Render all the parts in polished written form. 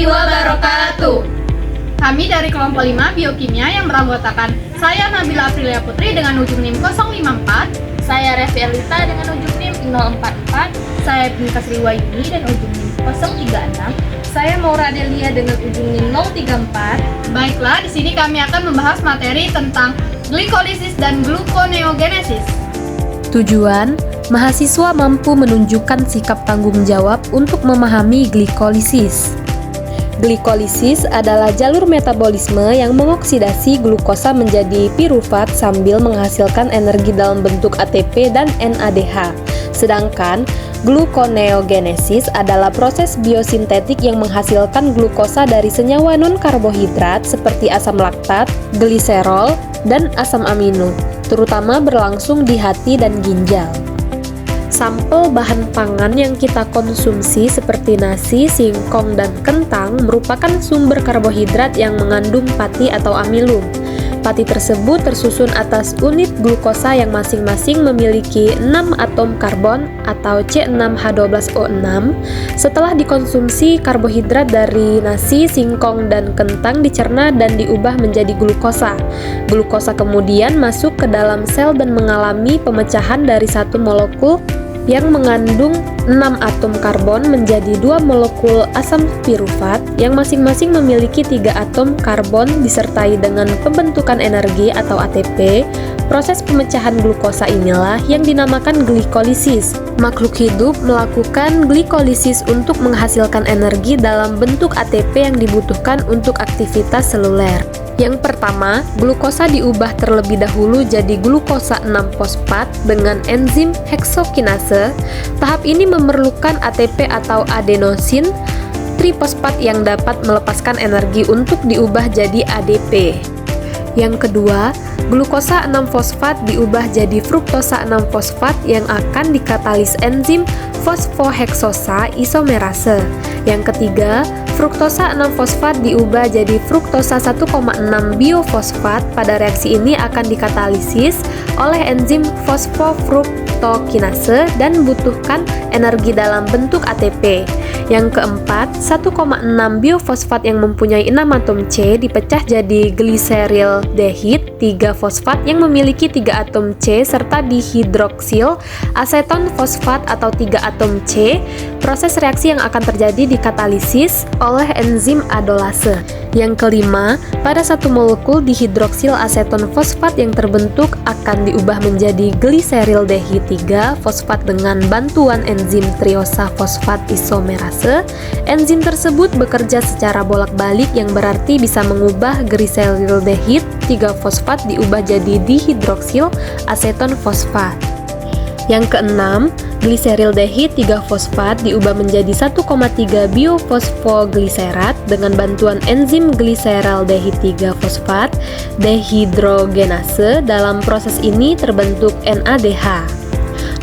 warahmatullahi wabarakatuh. Kami dari kelompok 5 Biokimia yang beranggotakan saya Nabila Aprilia Putri dengan ujung NIM 054, Saya Revi Elita dengan ujung NIM 044, Saya Pinka Sriwayuni dan ujung NIM 036. saya Maura Delia dengan ujung NIM 034. Baiklah, di sini kami akan membahas materi tentang glikolisis dan gluconeogenesis. Tujuan, mahasiswa mampu menunjukkan sikap tanggung jawab untuk memahami glikolisis. Glikolisis adalah jalur metabolisme yang mengoksidasi glukosa menjadi pirufat sambil menghasilkan energi dalam bentuk ATP dan NADH. Sedangkan gluconeogenesis adalah proses biosintetik yang menghasilkan glukosa dari senyawa non-karbohidrat seperti asam laktat, gliserol, dan asam amino, terutama berlangsung di hati dan ginjal. Sampel bahan pangan yang kita konsumsi seperti nasi, singkong, dan kentang merupakan sumber karbohidrat yang mengandung pati atau amilum. Pati tersebut tersusun atas unit glukosa yang masing-masing memiliki 6 atom karbon atau C6H12O6. Setelah dikonsumsi, karbohidrat dari nasi, singkong, dan kentang dicerna dan diubah menjadi glukosa. Glukosa kemudian masuk ke dalam sel dan mengalami pemecahan dari satu molekul yang mengandung 6 atom karbon menjadi 2 molekul asam pirufat yang masing-masing memiliki 3 atom karbon disertai dengan pembentukan energi atau ATP. Proses pemecahan glukosa inilah yang dinamakan glikolisis. Makhluk hidup melakukan glikolisis untuk menghasilkan energi dalam bentuk ATP yang dibutuhkan untuk aktivitas seluler. Yang pertama, glukosa diubah terlebih dahulu jadi glukosa 6-fosfat dengan enzim heksokinase. Tahap ini memerlukan ATP atau adenosin trifosfat yang dapat melepaskan energi untuk diubah jadi ADP. Yang kedua, glukosa 6-fosfat diubah jadi fruktosa 6-fosfat yang akan dikatalis enzim fosfoheksosa isomerase. Yang ketiga, fruktosa 6-fosfat diubah jadi fruktosa 1,6 biofosfat. Pada reaksi ini akan dikatalisis oleh enzim fosfofruktokinase dan membutuhkan energi dalam bentuk ATP. Yang keempat, 1,6 biofosfat yang mempunyai 6 atom C dipecah jadi gliserildehid 3-fosfat yang memiliki 3 atom C serta dihidroksil aseton fosfat atau 3 atom C. Proses reaksi yang akan terjadi dikatalisis oleh enzim adolase. Yang kelima, pada satu molekul dihidroksil aseton fosfat yang terbentuk akan diubah menjadi gliserildehid 3-fosfat dengan bantuan enzim triosa fosfat isomerase. Enzim tersebut bekerja secara bolak-balik yang berarti bisa mengubah gliserildehid 3-fosfat diubah jadi dihidroksil aseton fosfat. Yang keenam, gliserildehid 3-fosfat diubah menjadi 1,3 biofosfogliserat dengan bantuan enzim gliseraldehid 3-fosfat dehidrogenase. Dalam proses ini terbentuk NADH.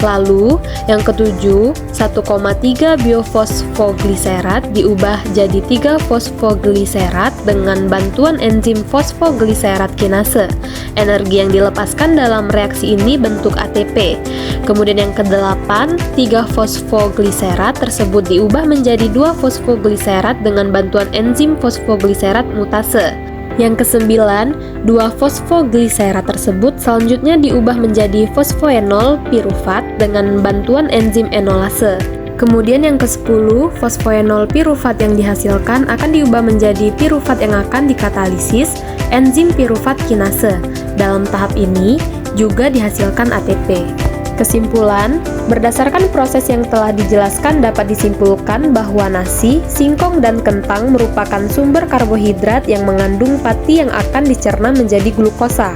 Lalu, yang ketujuh, 1,3 biofosfogliserat diubah jadi 3-fosfogliserat dengan bantuan enzim fosfogliserat kinase. Energi yang dilepaskan dalam reaksi ini bentuk ATP. Kemudian yang kedelapan, 3-fosfogliserat tersebut diubah menjadi 2-fosfogliserat dengan bantuan enzim fosfogliserat mutase. Yang kesembilan, 2-fosfogliserat tersebut selanjutnya diubah menjadi fosfoenol pirufat dengan bantuan enzim enolase. Kemudian yang ke-10, fosfoenol pirufat yang dihasilkan akan diubah menjadi pirufat yang akan dikatalisis enzim pirufat kinase. Dalam tahap ini juga dihasilkan ATP. Kesimpulan, berdasarkan proses yang telah dijelaskan dapat disimpulkan bahwa nasi, singkong, dan kentang merupakan sumber karbohidrat yang mengandung pati yang akan dicerna menjadi glukosa.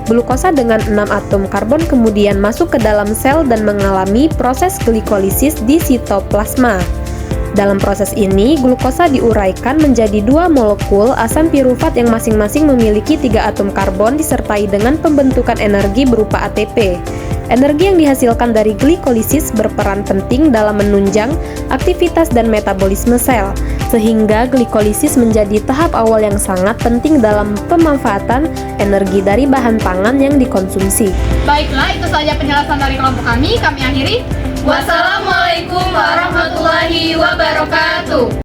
Glukosa dengan 6 atom karbon kemudian masuk ke dalam sel dan mengalami proses glikolisis di sitoplasma. Dalam proses ini, glukosa diuraikan menjadi 2 molekul asam pirufat yang masing-masing memiliki 3 atom karbon disertai dengan pembentukan energi berupa ATP. Energi yang dihasilkan dari glikolisis berperan penting dalam menunjang aktivitas dan metabolisme sel, sehingga glikolisis menjadi tahap awal yang sangat penting dalam pemanfaatan energi dari bahan pangan yang dikonsumsi. Baiklah, itu saja penjelasan dari kelompok kami. Kami akhiri. Wassalamualaikum warahmatullahi wabarakatuh.